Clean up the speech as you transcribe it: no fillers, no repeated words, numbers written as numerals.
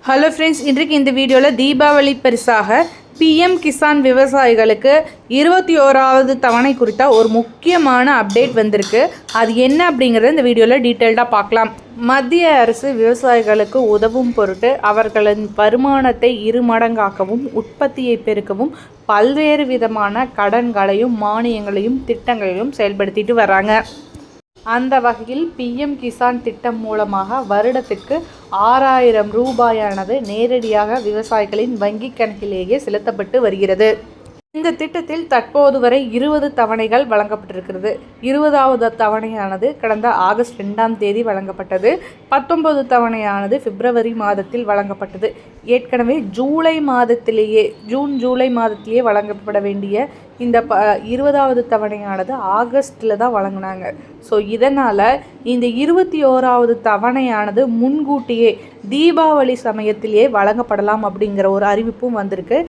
Hello friends, இன்றைக்கு இந்த வீடியோவில் தீபாவளி பரிசாக பிஎம் கிசான் விவசாயிகளுக்கு 21வது தவணை குறித்த ஒரு முக்கியமான அப்டேட் வந்திருக்கு. அது என்ன அப்படிங்கிறத இந்த வீடியோவில் டீட்டெயில்டாக பார்க்கலாம். மத்திய அரசு விவசாயிகளுக்கு உதவும் பொருட்டு அவர்களின் வருமானத்தை 2 மடங்காக்கவும் உற்பத்தியை பெருக்கவும் பல்வேறு விதமான கடன்களையும் மானியங்களையும் திட்டங்களையும் செயல்படுத்திட்டு வராங்க. அந்த வகையில் பிஎம் கிசான் திட்டம் மூலமாக வருடத்திற்கு 6000 ரூபாயானது நேரடியாக விவசாயிகளின் வங்கிக் கணக்கிலேயே செலுத்தப்பட்டு வருகிறது. இந்த திட்டத்தில் தற்போது வரை 20 தவணைகள் வழங்கப்பட்டிருக்கிறது. 20வது தவணையானது கடந்த ஆகஸ்ட் 2ஆம் தேதி வழங்கப்பட்டது. 19 தவணையானது பிப்ரவரி மாதத்தில் வழங்கப்பட்டது. ஏற்கனவே ஜூன் ஜூலை மாதத்திலேயே வழங்கப்பட வேண்டிய இந்த 20வது தவணையானது ஆகஸ்டில் தான் வழங்கினாங்க. ஸோ இதனால் இந்த 21வது தவணையானது முன்கூட்டியே தீபாவளி சமயத்திலேயே வழங்கப்படலாம் அப்படிங்கிற ஒரு அறிவிப்பும் வந்திருக்கு.